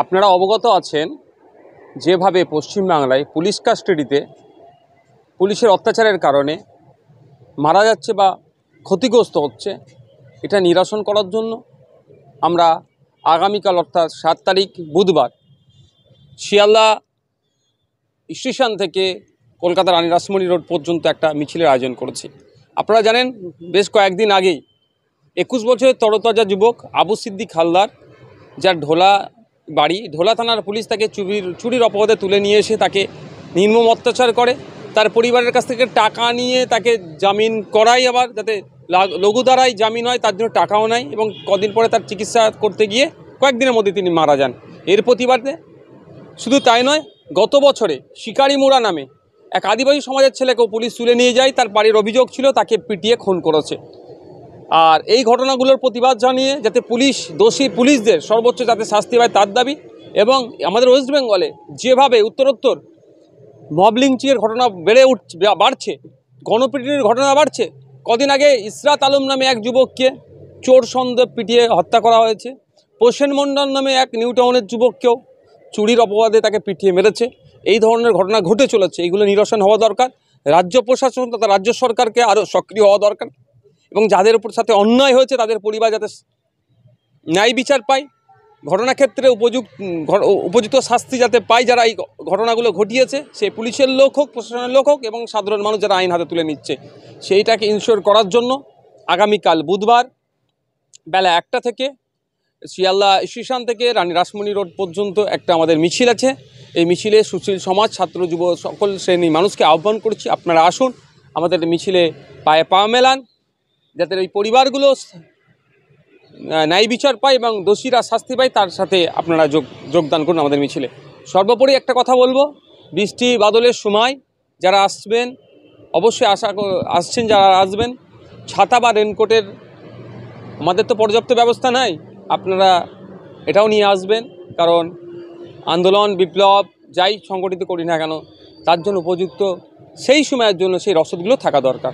আপনারা অবগত আছেন যেভাবে পশ্চিমবাংলায় পুলিশ কাস্টাডিতে পুলিশের অত্যাচারের কারণে মারা যাচ্ছে বা ক্ষতিগ্রস্ত হচ্ছে, এটা নিরসন করার জন্য আমরা আগামীকাল অর্থাৎ 7 তারিখ বুধবার শিয়ালদা স্টেশন থেকে কলকাতার রানী রাসমণি রোড পর্যন্ত একটা মিছিলের আয়োজন করেছি। আপনারা জানেন বেশ কয়েকদিন আগেই 21 বছরের তরতাজা যুবক আবু সিদ্দিক হালদার, যার ঢোলা বাড়ি, ঢোলা থানার পুলিশ তাকে চুরির অপরাধে তুলে নিয়ে এসে তাকে নির্মম অত্যাচার করে। তার পরিবারের কাছ থেকে টাকা নিয়ে তাকে জামিন করায়, আবার যাতে লঘু ধারায় জামিন হয় তার জন্য টাকাও নেয়, এবং কদিন পরে তার চিকিৎসা করতে গিয়ে কয়েকদিনের মধ্যে তিনি মারা যান। এর প্রতিবাদে শুধু তাই নয়, গত বছরে শিকারি মোড়া নামে এক আদিবাসী সমাজের ছেলেকেও পুলিশ তুলে নিয়ে যায়। তার বাড়ির অভিযোগ ছিল তাকে পিটিয়ে খুন করেছে। আর এই ঘটনাগুলোর প্রতিবাদ জানিয়ে যাতে দোষী পুলিশদের সর্বোচ্চ যাতে শাস্তি পায় তার দাবি। এবং আমাদের ওয়েস্ট বেঙ্গলে যেভাবে উত্তরোত্তর মব লিঞ্চিংয়ের ঘটনা বাড়ছে, গণপিটুনির ঘটনা বাড়ছে, কদিন আগে ইসরাত আলম নামে এক যুবককে চোর সন্দেহে পিটিয়ে হত্যা করা হয়েছে। প্রসেন মণ্ডল নামে এক নিউ টাউনের যুবককেও চুরির অপবাদে তাকে পিটিয়ে মেরেছে। এই ধরনের ঘটনা ঘটে চলেছে। এইগুলো নিরসন হওয়া দরকার। রাজ্য প্রশাসন তথা রাজ্য সরকারকে আরও সক্রিয় হওয়া দরকার, এবং যাদের উপর সাথে অন্যায় হয়েছে তাদের পরিবার যাতে ন্যায় বিচার পায়, ঘটনাক্ষেত্রে উপযুক্ত শাস্তি যাতে পায় যারা এই ঘটনাগুলো ঘটিয়েছে, সে পুলিশের লোক হোক, প্রশাসনের লোক হোক, এবং সাধারণ মানুষ যারা আইন হাতে তুলে নিচ্ছে, সেইটাকে ইনশিওর করার জন্য আগামীকাল বুধবার বেলা 1টা থেকে শিয়ালদা স্টেশন থেকে রানী রাসমণি রোড পর্যন্ত একটা আমাদের মিছিল আছে। এই মিছিলে সুশীল সমাজ, ছাত্র, যুব সকল শ্রেণীর মানুষকে আহ্বান করছি, আপনারা আসুন, আমাদের মিছিলে পায়ে পা মেলান, যাতে এই পরিবারগুলো ন্যায় বিচার পায় এবং দোষীরা শাস্তি পায়। তার সাথে আপনারা যোগদান করুন আমাদের মিছিলে। সর্বোপরি একটা কথা বলবো, বৃষ্টি বাদলের সময় যারা আসবেন, অবশ্যই আসছেন যারা আসবেন, ছাতা বা রেনকোটের আমাদের তো পর্যাপ্ত ব্যবস্থা নাই, আপনারা এটাও নিয়ে আসবেন, কারণ আন্দোলন বিপ্লব যাই সংগঠিত করি না কেন তার জন্য উপযুক্ত সেই সময়ের জন্য সেই রসদগুলো থাকা দরকার।